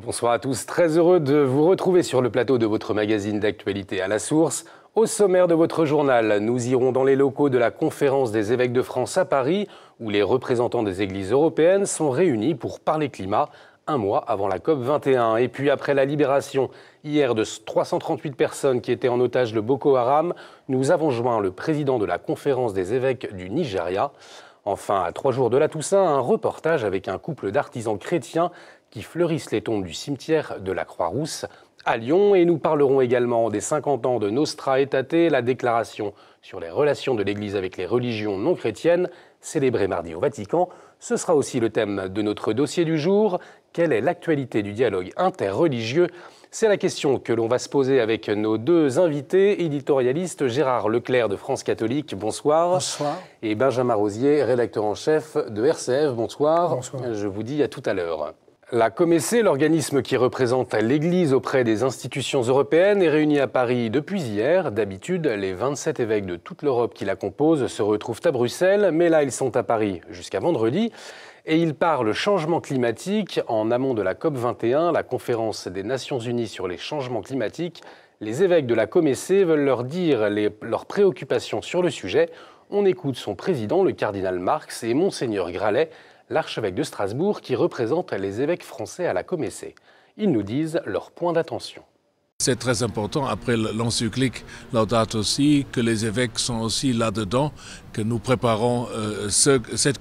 Bonsoir à tous, très heureux de vous retrouver sur le plateau de votre magazine d'actualité à la source. Au sommaire de votre journal, nous irons dans les locaux de la Conférence des évêques de France à Paris, où les représentants des églises européennes sont réunis pour parler climat, un mois avant la COP21. Et puis après la libération hier de 338 personnes qui étaient en otage de Boko Haram, nous avons joint le président de la Conférence des évêques du Nigeria. Enfin, à 3 jours de la Toussaint, un reportage avec un couple d'artisans chrétiens qui fleurissent les tombes du cimetière de la Croix-Rousse à Lyon. Et nous parlerons également des 50 ans de Nostra Aetate, la déclaration sur les relations de l'Église avec les religions non chrétiennes, célébrée mardi au Vatican. Ce sera aussi le thème de notre dossier du jour. Quelle est l'actualité du dialogue interreligieux ? C'est la question que l'on va se poser avec nos deux invités, éditorialistes Gérard Leclerc de France Catholique, bonsoir. Bonsoir. Et Benjamin Rosier, rédacteur en chef de RCF, bonsoir. Bonsoir. Je vous dis à tout à l'heure. La Comessé, l'organisme qui représente l'Église auprès des institutions européennes, est réunie à Paris depuis hier. D'habitude, les 27 évêques de toute l'Europe qui la composent se retrouvent à Bruxelles, mais là, ils sont à Paris jusqu'à vendredi. Et ils parlent changement climatique. En amont de la COP21, la conférence des Nations Unies sur les changements climatiques, les évêques de la Comessé veulent leur dire leurs préoccupations sur le sujet. On écoute son président, le cardinal Marx, et Monseigneur Gralet, l'archevêque de Strasbourg, qui représente les évêques français à la Comessé. Ils nous disent leur point d'attention. C'est très important, après l'encyclique Laudato Si, que les évêques sont aussi là-dedans, que nous préparons cette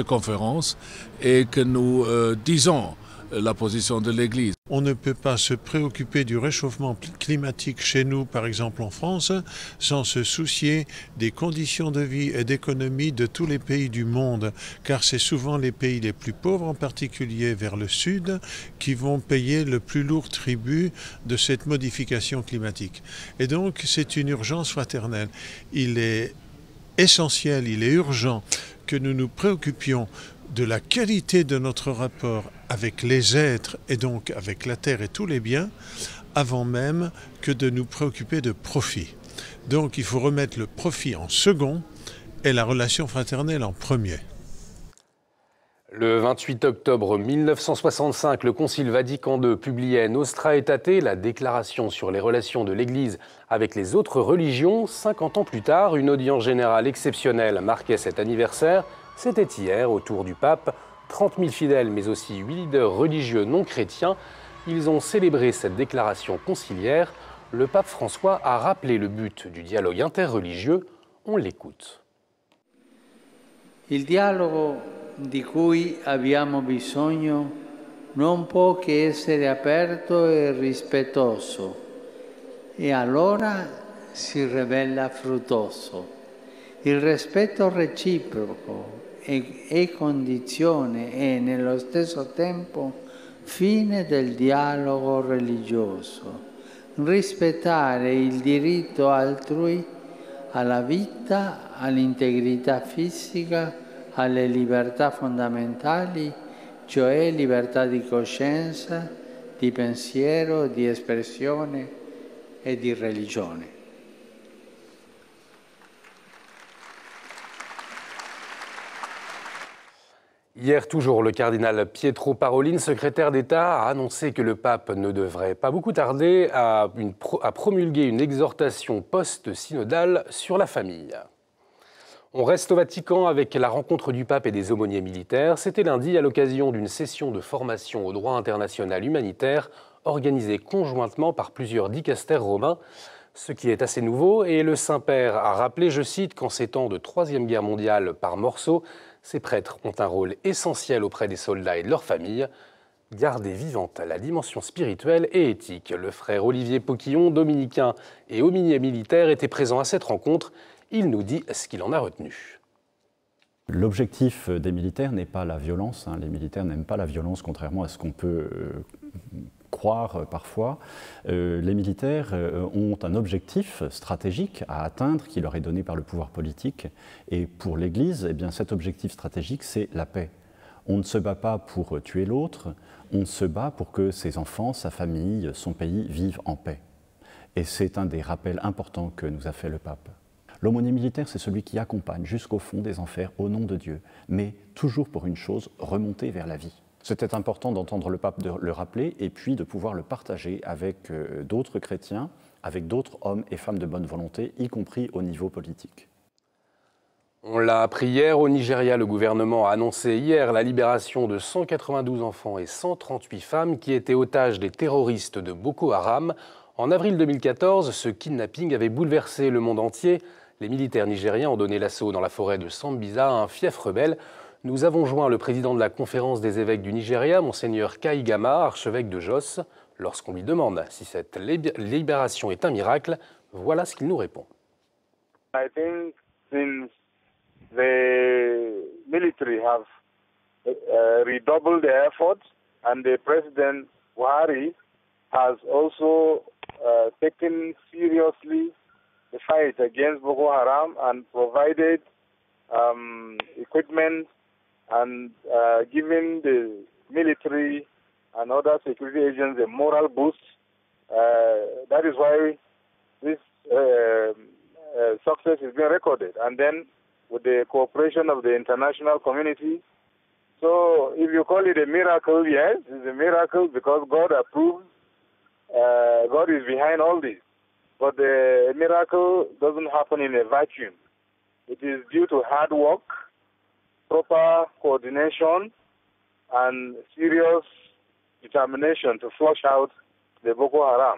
conférence et que nous disons la position de l'Église. On ne peut pas se préoccuper du réchauffement climatique chez nous, par exemple en France, sans se soucier des conditions de vie et d'économie de tous les pays du monde, car c'est souvent les pays les plus pauvres, en particulier vers le sud, qui vont payer le plus lourd tribut de cette modification climatique. Et donc c'est une urgence fraternelle. Il est essentiel, il est urgent que nous nous préoccupions de la qualité de notre rapport avec les êtres et donc avec la terre et tous les biens, avant même que de nous préoccuper de profit. Donc il faut remettre le profit en second et la relation fraternelle en premier. Le 28 octobre 1965, le Concile Vatican II publiait Nostra Aetate, la déclaration sur les relations de l'Église avec les autres religions. 50 ans plus tard, une audience générale exceptionnelle marquait cet anniversaire. C'était hier, autour du pape. 30 000 fidèles, mais aussi 8 leaders religieux non chrétiens. Ils ont célébré cette déclaration conciliaire. Le pape François a rappelé le but du dialogue interreligieux. On l'écoute. Il dialogo di cui abbiamo bisogno non può che essere aperto e rispettoso, e allora si rivela fruttoso. Il rispetto reciproco è condizione e nello stesso tempo fine del dialogo religioso. Rispettare il diritto altrui alla vita, all'integrità fisica, alle libertà fondamentali, cioè libertà di coscienza, di pensiero, di espressione e di religione. Hier toujours, le cardinal Pietro Parolin, secrétaire d'État, a annoncé que le pape ne devrait pas beaucoup tarder à promulguer une exhortation post-synodale sur la famille. On reste au Vatican avec la rencontre du pape et des aumôniers militaires. C'était lundi à l'occasion d'une session de formation au droit international humanitaire organisée conjointement par plusieurs dicastères romains. Ce qui est assez nouveau, et le Saint-Père a rappelé, je cite, qu'en ces temps de Troisième Guerre mondiale par morceaux, ces prêtres ont un rôle essentiel auprès des soldats et de leurs familles. Garder vivante la dimension spirituelle et éthique. Le frère Olivier Poquillon, dominicain et aumônier militaire, était présent à cette rencontre. Il nous dit ce qu'il en a retenu. L'objectif des militaires n'est pas la violence. Les militaires n'aiment pas la violence, contrairement à ce qu'on peut croire parfois. Les militaires ont un objectif stratégique à atteindre qui leur est donné par le pouvoir politique. Et pour l'Église, eh bien, cet objectif stratégique, c'est la paix. On ne se bat pas pour tuer l'autre, on se bat pour que ses enfants, sa famille, son pays vivent en paix. Et c'est un des rappels importants que nous a fait le pape. L'aumônier militaire, c'est celui qui accompagne jusqu'au fond des enfers au nom de Dieu, mais toujours pour une chose, remonter vers la vie. C'était important d'entendre le pape le rappeler et puis de pouvoir le partager avec d'autres chrétiens, avec d'autres hommes et femmes de bonne volonté, y compris au niveau politique. On l'a appris hier, au Nigeria, le gouvernement a annoncé hier la libération de 192 enfants et 138 femmes qui étaient otages des terroristes de Boko Haram. En avril 2014, ce kidnapping avait bouleversé le monde entier. Les militaires nigériens ont donné l'assaut dans la forêt de Sambisa à un fief rebelle. Nous avons joint le président de la conférence des évêques du Nigeria, Monseigneur Kaigama, archevêque de Jos. Lorsqu'on lui demande si cette libération est un miracle, voilà ce qu'il nous répond. I think since the military have redoubled their efforts and the President Buhari has also taken seriously the fight against Boko Haram and provided equipment and giving the military and other security agents a moral boost. That is why this success is being recorded. And then with the cooperation of the international community. So if you call it a miracle, yes, it's a miracle because God approves. God is behind all this. But the miracle doesn't happen in a vacuum. It is due to hard work, proper coordination, and serious determination to flush out the Boko Haram.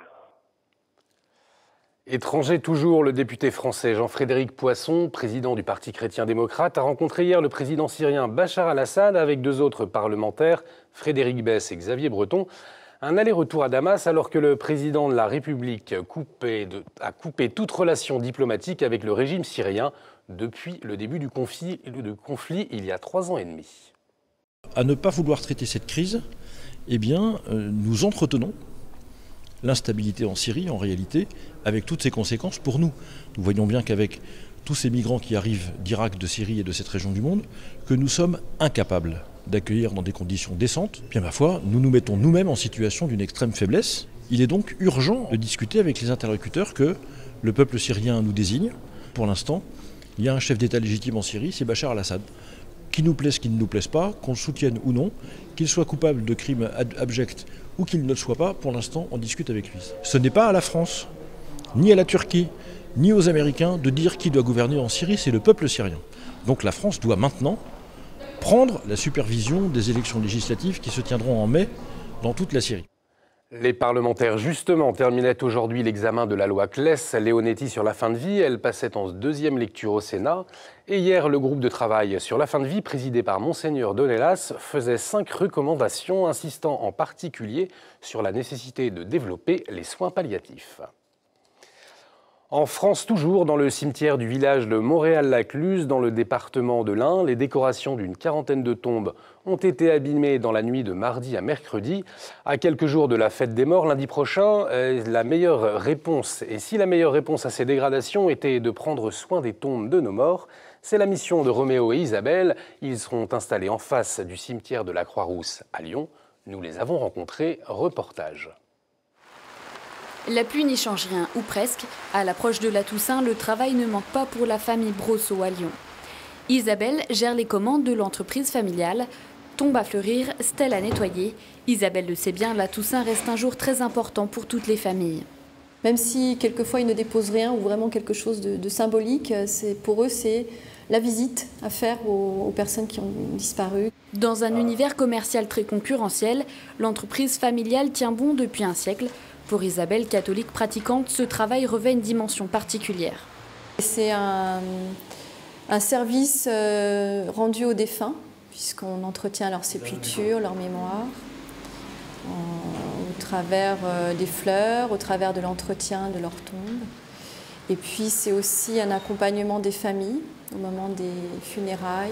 Étranger toujours, le député français Jean-Frédéric Poisson, président du Parti chrétien-démocrate, a rencontré hier le président syrien Bachar al-Assad avec deux autres parlementaires, Frédéric Besse et Xavier Breton. Un aller-retour à Damas alors que le président de la République a coupé toute relation diplomatique avec le régime syrien depuis le début du conflit il y a 3 ans et demi. À ne pas vouloir traiter cette crise, eh bien, nous entretenons l'instabilité en Syrie, en réalité, avec toutes ses conséquences pour nous. Nous voyons bien qu'avec tous ces migrants qui arrivent d'Irak, de Syrie et de cette région du monde, que nous sommes incapables d'accueillir dans des conditions décentes. Bien ma foi, nous nous mettons nous-mêmes en situation d'une extrême faiblesse. Il est donc urgent de discuter avec les interlocuteurs que le peuple syrien nous désigne. Pour l'instant, il y a un chef d'État légitime en Syrie, c'est Bachar al-Assad. Qu'il nous plaise, qu'il ne nous plaise pas, qu'on le soutienne ou non, qu'il soit coupable de crimes abjects ou qu'il ne le soit pas, pour l'instant, on discute avec lui. Ce n'est pas à la France, ni à la Turquie, ni aux Américains de dire qui doit gouverner en Syrie, c'est le peuple syrien. Donc la France doit maintenant prendre la supervision des élections législatives qui se tiendront en mai dans toute la Syrie. Les parlementaires, justement, terminaient aujourd'hui l'examen de la loi Claes-Leonetti sur la fin de vie. Elle passait en 2e lecture au Sénat. Et hier, le groupe de travail sur la fin de vie, présidé par Monseigneur Donellas, faisait 5 recommandations, insistant en particulier sur la nécessité de développer les soins palliatifs. En France, toujours, dans le cimetière du village de Montréal-Lacluse, dans le département de l'Ain, les décorations d'une quarantaine de tombes ont été abîmées dans la nuit de mardi à mercredi. À quelques jours de la fête des morts, lundi prochain, la meilleure réponse, et si la meilleure réponse à ces dégradations était de prendre soin des tombes de nos morts, c'est la mission de Roméo et Isabelle. Ils seront installés en face du cimetière de la Croix-Rousse à Lyon. Nous les avons rencontrés. Reportage. La pluie n'y change rien, ou presque. À l'approche de la Toussaint, le travail ne manque pas pour la famille Brosseau à Lyon. Isabelle gère les commandes de l'entreprise familiale. Tombe à fleurir, stèle à nettoyer. Isabelle le sait bien, la Toussaint reste un jour très important pour toutes les familles. Même si quelquefois ils ne déposent rien ou vraiment quelque chose de symbolique, pour eux c'est la visite à faire aux personnes qui ont disparu. Dans un univers commercial très concurrentiel, l'entreprise familiale tient bon depuis un siècle. Pour Isabelle, catholique pratiquante, ce travail revêt une dimension particulière. C'est un service rendu aux défunts, puisqu'on entretient leur sépulture, leur mémoire, au travers des fleurs, au travers de l'entretien de leur tombe. Et puis c'est aussi un accompagnement des familles au moment des funérailles.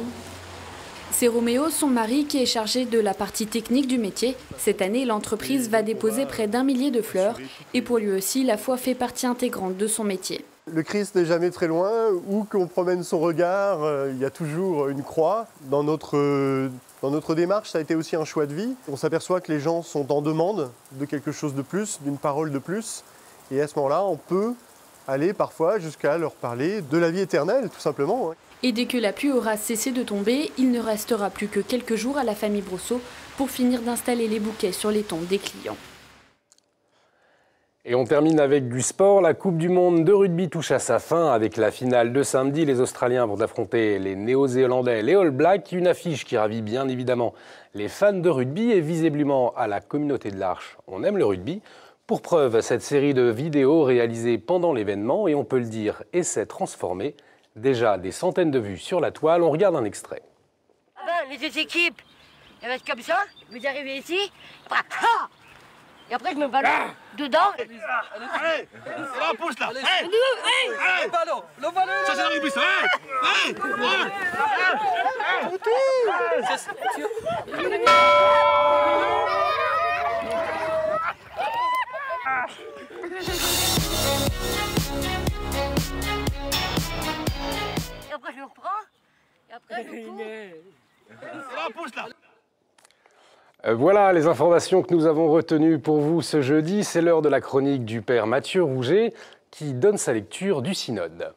C'est Roméo, son mari, qui est chargé de la partie technique du métier. Cette année, l'entreprise va déposer près d'1 millier de fleurs. Et pour lui aussi, la foi fait partie intégrante de son métier. Le Christ n'est jamais très loin. Où qu'on promène son regard, il y a toujours une croix. Dans notre démarche, ça a été aussi un choix de vie. On s'aperçoit que les gens sont en demande de quelque chose de plus, d'une parole de plus. Et à ce moment-là, on peut aller parfois jusqu'à leur parler de la vie éternelle, tout simplement. Et dès que la pluie aura cessé de tomber, il ne restera plus que quelques jours à la famille Brosseau pour finir d'installer les bouquets sur les tombes des clients. Et on termine avec du sport. La Coupe du Monde de rugby touche à sa fin avec la finale de samedi. Les Australiens vont affronter les Néo-Zélandais, les All Blacks. Une affiche qui ravit bien évidemment les fans de rugby et visiblement à la communauté de l'Arche. On aime le rugby. Pour preuve, cette série de vidéos réalisées pendant l'événement, et on peut le dire, et s'est transformée. Déjà des centaines de vues sur la toile. On regarde un extrait. Les deux équipes, elles restent comme ça. Vous arrivez ici. Et après, je me balance dedans. Allez, là, pousse là. Le ballon, ça c'est le rugby, ça. Et après, je le reprends. Et après, je cours. Là, pousse là. Voilà les informations que nous avons retenues pour vous ce jeudi. C'est l'heure de la chronique du Père Mathieu Rouget qui donne sa lecture du synode.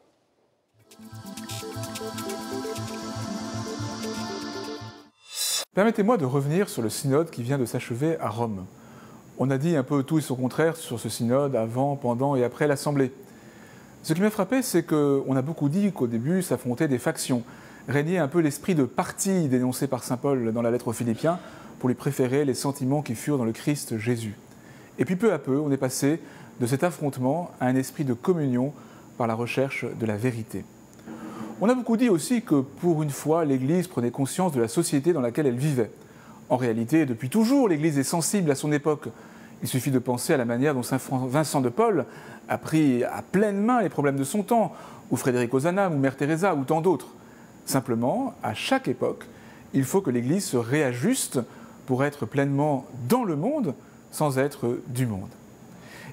Permettez-moi de revenir sur le synode qui vient de s'achever à Rome. On a dit un peu tout et son contraire sur ce synode avant, pendant et après l'Assemblée. Ce qui m'a frappé, c'est qu'on a beaucoup dit qu'au début s'affrontaient des factions, régnait un peu l'esprit de parti dénoncé par saint Paul dans la lettre aux Philippiens, pour lui préférer les sentiments qui furent dans le Christ Jésus. Et puis peu à peu, on est passé de cet affrontement à un esprit de communion par la recherche de la vérité. On a beaucoup dit aussi que pour une fois, l'Église prenait conscience de la société dans laquelle elle vivait. En réalité, depuis toujours, l'Église est sensible à son époque. Il suffit de penser à la manière dont saint Vincent de Paul a pris à pleine main les problèmes de son temps, ou Frédéric Ozanam, ou Mère Teresa, ou tant d'autres. Simplement, à chaque époque, il faut que l'Église se réajuste pour être pleinement dans le monde sans être du monde.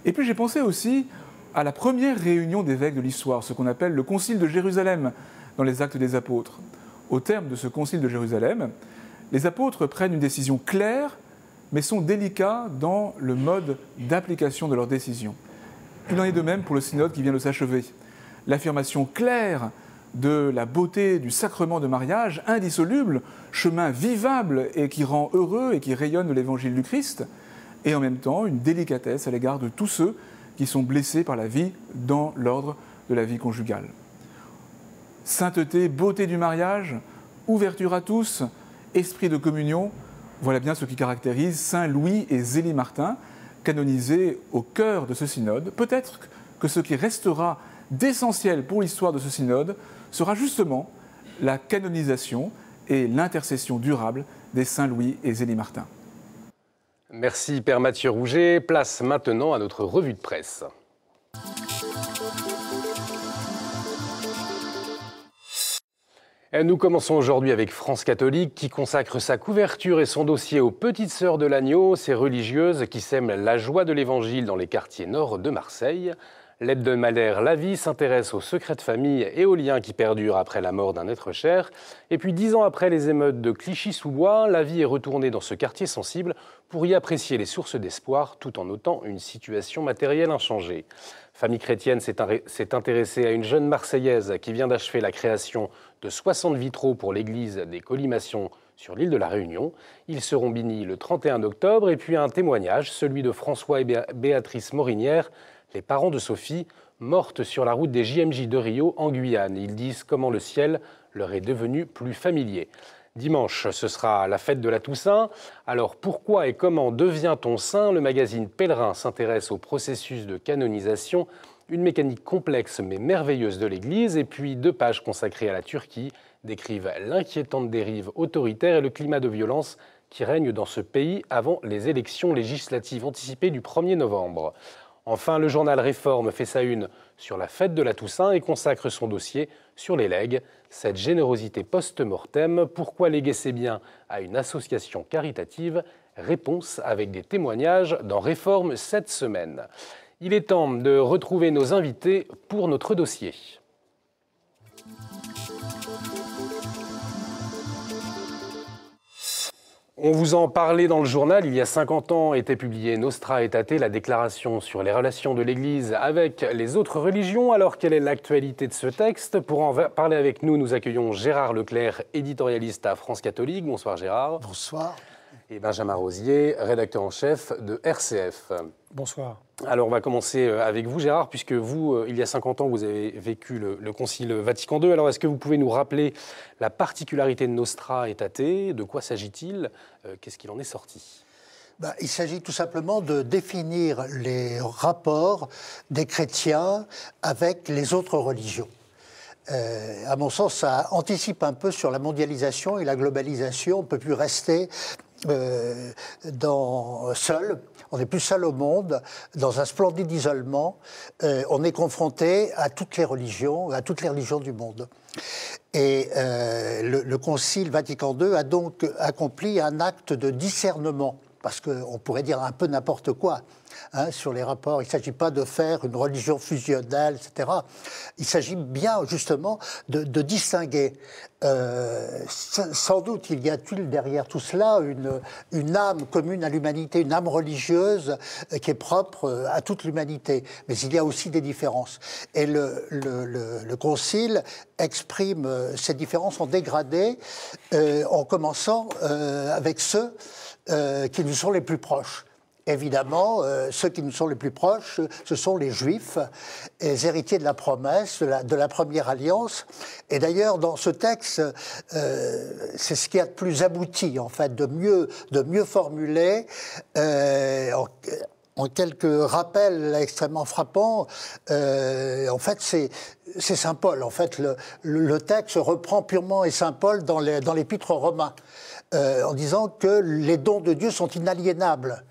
Et puis j'ai pensé aussi à la première réunion d'évêques de l'histoire, ce qu'on appelle le Concile de Jérusalem dans les Actes des Apôtres. Au terme de ce Concile de Jérusalem, les apôtres prennent une décision claire, mais sont délicats dans le mode d'application de leur décision. Il en est de même pour le synode qui vient de s'achever. L'affirmation claire de la beauté du sacrement de mariage, indissoluble, chemin vivable et qui rend heureux et qui rayonne de l'évangile du Christ, et en même temps une délicatesse à l'égard de tous ceux qui sont blessés par la vie dans l'ordre de la vie conjugale. Sainteté, beauté du mariage, ouverture à tous, esprit de communion, voilà bien ce qui caractérise Saint Louis et Zélie Martin, canonisés au cœur de ce synode. Peut-être que ce qui restera d'essentiel pour l'histoire de ce synode sera justement la canonisation et l'intercession durable des Saint Louis et Zélie Martin. Merci Père Mathieu Rouget. Place maintenant à notre revue de presse. Et nous commençons aujourd'hui avec France Catholique qui consacre sa couverture et son dossier aux petites sœurs de l'agneau, ces religieuses qui sèment la joie de l'évangile dans les quartiers nord de Marseille. L'hebdomadaire La Vie s'intéresse aux secrets de famille et aux liens qui perdurent après la mort d'un être cher. Et puis 10 ans après les émeutes de Clichy-sous-Bois, La Vie est retournée dans ce quartier sensible pour y apprécier les sources d'espoir tout en notant une situation matérielle inchangée. Famille chrétienne s'est intéressée à une jeune Marseillaise qui vient d'achever la création de 60 vitraux pour l'église des Colimations sur l'île de la Réunion. Ils seront bénis le 31 octobre et puis un témoignage, celui de François et Béatrice Morinière, les parents de Sophie, morte sur la route des JMJ de Rio en Guyane. Ils disent comment le ciel leur est devenu plus familier. Dimanche, ce sera la fête de la Toussaint. Alors pourquoi et comment devient-on saint? Le magazine Pèlerin s'intéresse au processus de canonisation, une mécanique complexe mais merveilleuse de l'Église. Et puis 2 pages consacrées à la Turquie décrivent l'inquiétante dérive autoritaire et le climat de violence qui règne dans ce pays avant les élections législatives anticipées du 1er novembre. Enfin, le journal Réforme fait sa une sur la fête de la Toussaint et consacre son dossier sur les legs. Cette générosité post-mortem, pourquoi léguer ses biens à une association caritative? Réponse avec des témoignages dans Réforme cette semaine. Il est temps de retrouver nos invités pour notre dossier. On vous en parlait dans le journal. Il y a 50 ans était publiée Nostra Aetate, la déclaration sur les relations de l'Église avec les autres religions. Alors, quelle est l'actualité de ce texte? Pour en parler avec nous, nous accueillons Gérard Leclerc, éditorialiste à France Catholique. Bonsoir Gérard. Bonsoir. Et Benjamin Rosier, rédacteur en chef de RCF. Bonsoir. Alors, on va commencer avec vous, Gérard, puisque vous, il y a 50 ans, vous avez vécu le Concile Vatican II. Alors, est-ce que vous pouvez nous rappeler la particularité de Nostra Aetate? De quoi s'agit-il? Qu'est-ce qu'il en est sorti? Il s'agit tout simplement de définir les rapports des chrétiens avec les autres religions. À mon sens, ça anticipe un peu sur la mondialisation et la globalisation. On ne peut plus rester seul. On n'est plus seul au monde, dans un splendide isolement. On est confronté à toutes les religions du monde. Et le Concile Vatican II a donc accompli un acte de discernement, parce qu'on pourrait dire un peu n'importe quoi sur les rapports. Il ne s'agit pas de faire une religion fusionnelle, etc. Il s'agit bien, justement, de distinguer. Sans doute, il y a-t-il derrière tout cela une âme commune à l'humanité, une âme religieuse qui est propre à toute l'humanité. Mais il y a aussi des différences. Et le Concile exprime ces différences en dégradé, en commençant avec ceux qui nous sont les plus proches. Évidemment, ceux qui nous sont les plus proches, ce sont les Juifs, les héritiers de la promesse, de la première alliance. Et d'ailleurs, dans ce texte, c'est ce qu'il y a de plus abouti, en fait, de mieux formulé. En quelques rappels extrêmement frappants, en fait, c'est saint Paul. En fait, le texte reprend purement et saint Paul dans l'épître aux Romains, en disant que les dons de Dieu sont inaliénables.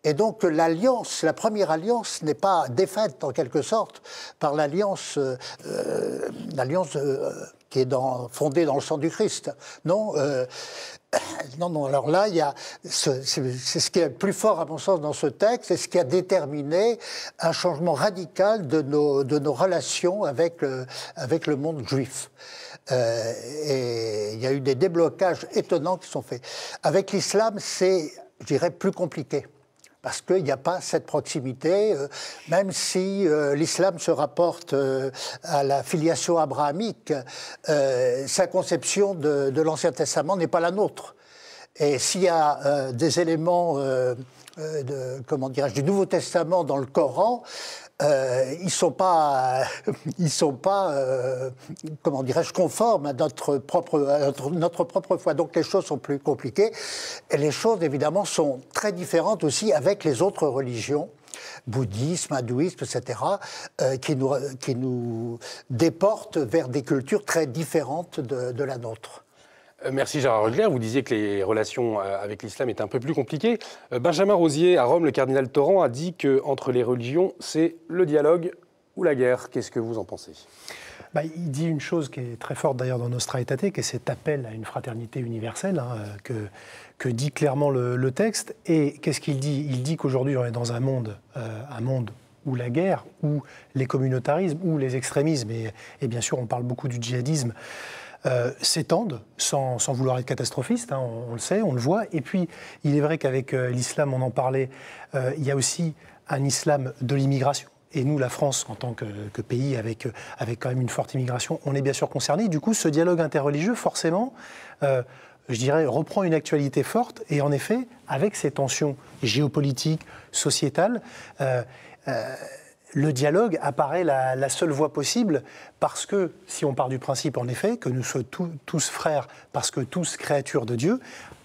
Et donc l'alliance, la première alliance n'est pas défaite en quelque sorte par l'alliance qui est fondée dans le sang du Christ. Non, non. Alors là, c'est ce qui est le plus fort à mon sens dans ce texte, c'est ce qui a déterminé un changement radical de nos relations avec le monde juif. Et il y a eu des déblocages étonnants qui sont faits. Avec l'islam, c'est, je dirais, plus compliqué. Parce qu'il n'y a pas cette proximité, même si l'islam se rapporte à la filiation abrahamique, sa conception de l'Ancien Testament n'est pas la nôtre. Et s'il y a des éléments du Nouveau Testament dans le Coran, ils sont pas conformes à notre propre foi. Donc les choses sont plus compliquées. Et les choses, évidemment, sont très différentes aussi avec les autres religions, bouddhisme, hindouisme, etc., qui nous déportent vers des cultures très différentes de la nôtre. Merci Gérard Leclerc. Vous disiez que les relations avec l'islam étaient un peu plus compliquées. Benjamin Rosier, à Rome, le cardinal Torrent a dit qu'entre les religions, c'est le dialogue ou la guerre. Qu'est-ce que vous en pensez ? Il dit une chose qui est très forte d'ailleurs dans Nostra Aetate, qui est cet appel à une fraternité universelle, que dit clairement le texte. Et qu'est-ce qu'il dit ? Il dit qu'aujourd'hui on est dans un monde où la guerre, où les communautarismes, où les extrémismes, et bien sûr on parle beaucoup du djihadisme, s'étendent sans vouloir être catastrophiste, on le sait, on le voit. Et puis, il est vrai qu'avec l'islam, on en parlait, il y a aussi un islam de l'immigration. Et nous, la France, en tant que pays avec quand même une forte immigration, on est bien sûr concernés. Du coup, ce dialogue interreligieux, forcément, je dirais, reprend une actualité forte. Et en effet, avec ces tensions géopolitiques, sociétales, le dialogue apparaît la seule voie possible parce que, si on part du principe, en effet, que nous sommes tous frères parce que tous créatures de Dieu,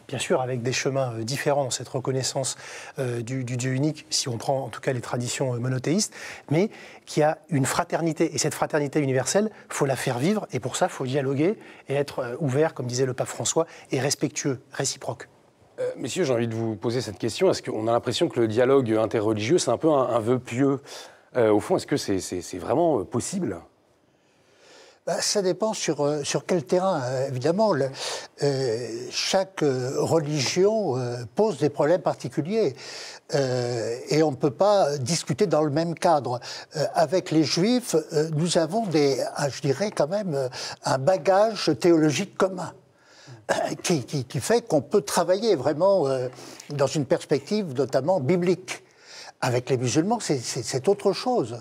bien sûr avec des chemins différents dans cette reconnaissance du Dieu unique, si on prend en tout cas les traditions monothéistes, mais qu'il y a une fraternité. Et cette fraternité universelle, il faut la faire vivre, et pour ça, il faut dialoguer et être ouvert, comme disait le pape François, et respectueux, réciproque. Messieurs, j'ai envie de vous poser cette question. Est-ce qu'on a l'impression que le dialogue interreligieux, c'est un peu un vœu pieux ? Au fond, est-ce que c'est vraiment possible ? Ça dépend sur quel terrain. Évidemment, chaque religion pose des problèmes particuliers et on ne peut pas discuter dans le même cadre. Avec les Juifs, nous avons je dirais quand même, un bagage théologique commun. qui fait qu'on peut travailler vraiment dans une perspective notamment biblique. Avec les musulmans, c'est autre chose.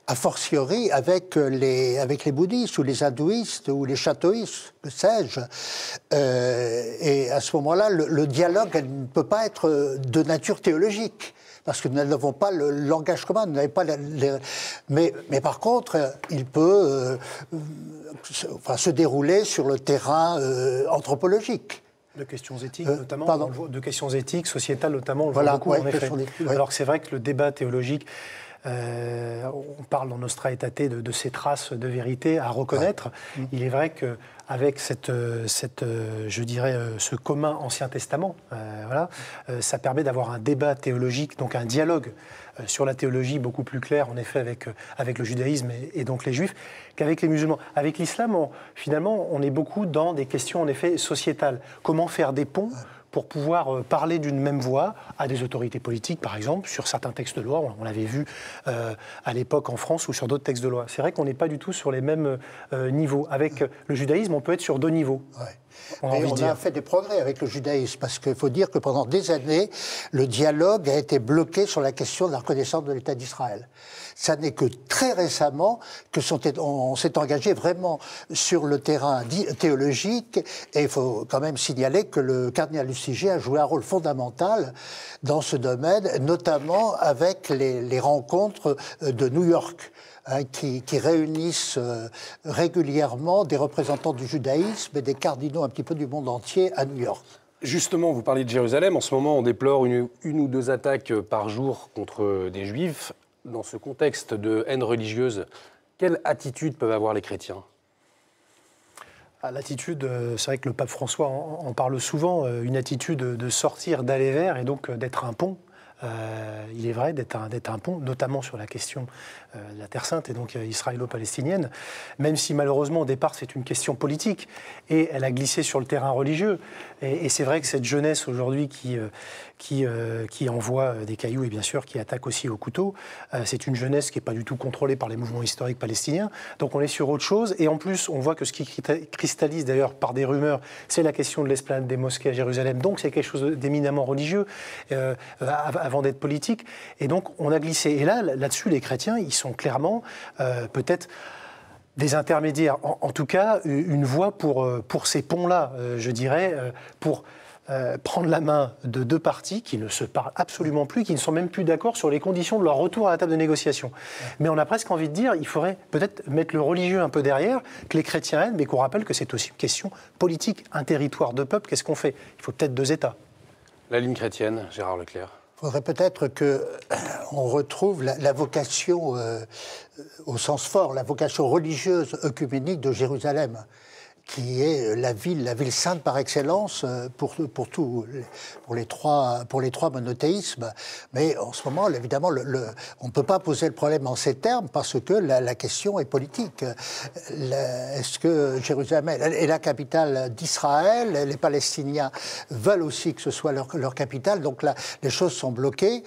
A fortiori avec les bouddhistes ou les hindouistes ou les shintoïstes, que sais-je. Et à ce moment-là, le dialogue ne peut pas être de nature théologique. Parce que nous n'avons pas le langage commun, nous n'avons pas mais par contre, il peut se dérouler sur le terrain anthropologique. De questions éthiques, notamment, de questions éthiques, sociétales notamment, on le voit beaucoup, en effet. Alors que c'est vrai que le débat théologique, on parle dans Nostra Aetate de ces traces de vérité à reconnaître. Il est vrai qu'avec je dirais, ce commun Ancien Testament, ça permet d'avoir un débat théologique, donc un dialogue sur la théologie beaucoup plus clair, en effet, avec le judaïsme et donc les juifs, qu'avec les musulmans. Avec l'islam, finalement, on est beaucoup dans des questions, en effet, sociétales. Comment faire des ponts pour pouvoir parler d'une même voix à des autorités politiques, par exemple, sur certains textes de loi. On l'avait vu à l'époque en France ou sur d'autres textes de loi. C'est vrai qu'on n'est pas du tout sur les mêmes niveaux. Avec le judaïsme, on peut être sur 2 niveaux. On a fait des progrès avec le judaïsme, parce qu'il faut dire que pendant des années, le dialogue a été bloqué sur la question de la reconnaissance de l'État d'Israël. Ça n'est que très récemment on s'est engagé vraiment sur le terrain théologique, et il faut quand même signaler que le cardinal Lustiger a joué un rôle fondamental dans ce domaine, notamment avec les rencontres de New York. Qui réunissent régulièrement des représentants du judaïsme et des cardinaux un petit peu du monde entier à New York. Justement, vous parlez de Jérusalem. En ce moment, on déplore une ou 2 attaques par jour contre des juifs. Dans ce contexte de haine religieuse, quelle attitude peuvent avoir les chrétiens ? L'attitude, c'est vrai que le pape François en parle souvent, une attitude de sortir, d'aller vers et donc d'être un pont. Il est vrai d'être un pont, notamment sur la question de la Terre Sainte et donc israélo-palestinienne, même si malheureusement au départ c'est une question politique et elle a glissé sur le terrain religieux. Et c'est vrai que cette jeunesse aujourd'hui qui envoie des cailloux et bien sûr qui attaque aussi au couteau, c'est une jeunesse qui n'est pas du tout contrôlée par les mouvements historiques palestiniens. Donc on est sur autre chose et en plus on voit que ce qui cristallise d'ailleurs par des rumeurs, c'est la question de l'esplanade des mosquées à Jérusalem. Donc c'est quelque chose d'éminemment religieux avant d'être politique. Et donc on a glissé. Et là-dessus les chrétiens, ils sont clairement peut-être des intermédiaires, en tout cas une voie pour ces ponts-là, je dirais, pour prendre la main de 2 parties qui ne se parlent absolument plus, qui ne sont même plus d'accord sur les conditions de leur retour à la table de négociation. Mais on a presque envie de dire, il faudrait peut-être mettre le religieux un peu derrière, que les chrétiens aident, mais qu'on rappelle que c'est aussi une question politique, un territoire de peuple, qu'est-ce qu'on fait ? Il faut peut-être 2 États. La ligne chrétienne, Gérard Leclerc. Il faudrait peut-être qu'on retrouve la vocation, au sens fort, la vocation religieuse œcuménique de Jérusalem, qui est la ville sainte par excellence pour les trois monothéismes. Mais en ce moment, évidemment, on ne peut pas poser le problème en ces termes parce que la question est politique. Est-ce que Jérusalem est la capitale d'Israël ? Les Palestiniens veulent aussi que ce soit leur capitale. Donc là, les choses sont bloquées.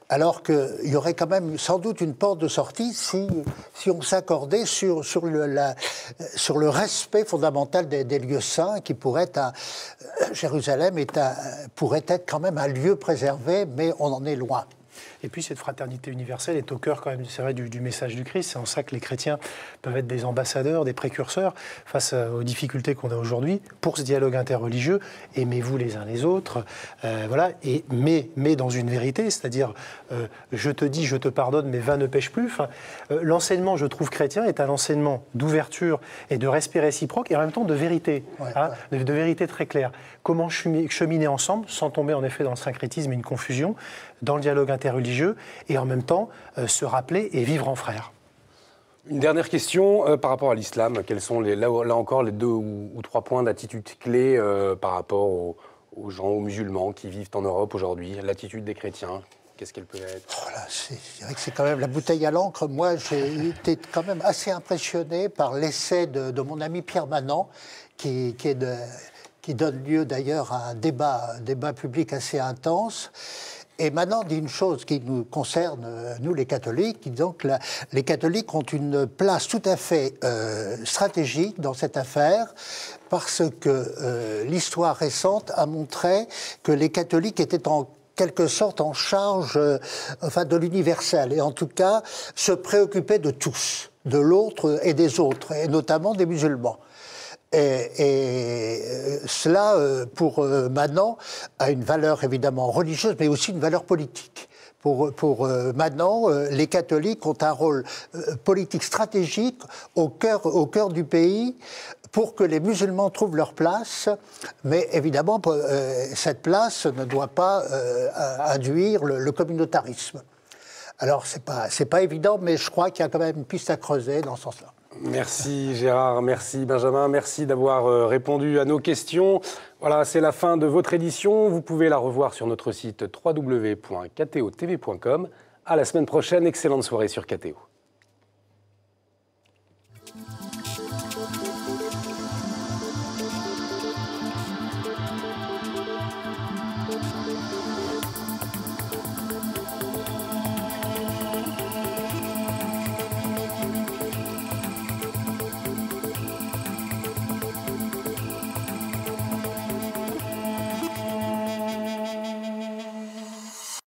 Alors qu'il y aurait quand même sans doute une porte de sortie si on s'accordait sur le respect fondamental des lieux saints qui pourraient être Jérusalem pourrait être quand même un lieu préservé, mais on en est loin. Et puis cette fraternité universelle est au cœur quand même, c'est vrai, du message du Christ. C'est en ça que les chrétiens peuvent être des ambassadeurs, des précurseurs face aux difficultés qu'on a aujourd'hui pour ce dialogue interreligieux. Aimez-vous les uns les autres, voilà. Mais dans une vérité, c'est-à-dire je te dis, je te pardonne, mais va ne pêche plus. Enfin, l'enseignement, je trouve, chrétien est un enseignement d'ouverture et de respect réciproque et en même temps de vérité, de vérité très claire. Comment cheminer ensemble sans tomber en effet dans le syncrétisme et une confusion, dans le dialogue interreligieux et en même temps se rappeler et vivre en frères. Une dernière question par rapport à l'islam. Quels sont là encore les 2 ou 3 points d'attitude clés par rapport aux gens, aux musulmans qui vivent en Europe aujourd'hui? L'attitude des chrétiens, qu'est-ce qu'elle peut être? Je dirais que c'est quand même la bouteille à l'encre. Moi, j'ai été quand même assez impressionné par l'essai de mon ami Pierre Manant, qui donne lieu d'ailleurs à un débat public assez intense. Et Manon dit une chose qui nous concerne, nous les catholiques, disons que les catholiques ont une place tout à fait stratégique dans cette affaire, parce que l'histoire récente a montré que les catholiques étaient en quelque sorte en charge de l'universel, et en tout cas se préoccupaient de tous, de l'autre et des autres, et notamment des musulmans. Et cela, pour Manon, a une valeur évidemment religieuse, mais aussi une valeur politique. Pour Manon, les catholiques ont un rôle politique stratégique au cœur du pays pour que les musulmans trouvent leur place, mais évidemment, cette place ne doit pas induire le communautarisme. Alors, c'est pas évident, mais je crois qu'il y a quand même une piste à creuser dans ce sens-là. Merci Gérard, merci Benjamin, merci d'avoir répondu à nos questions. Voilà, c'est la fin de votre édition. Vous pouvez la revoir sur notre site www.ktotv.com. À la semaine prochaine, excellente soirée sur KTO.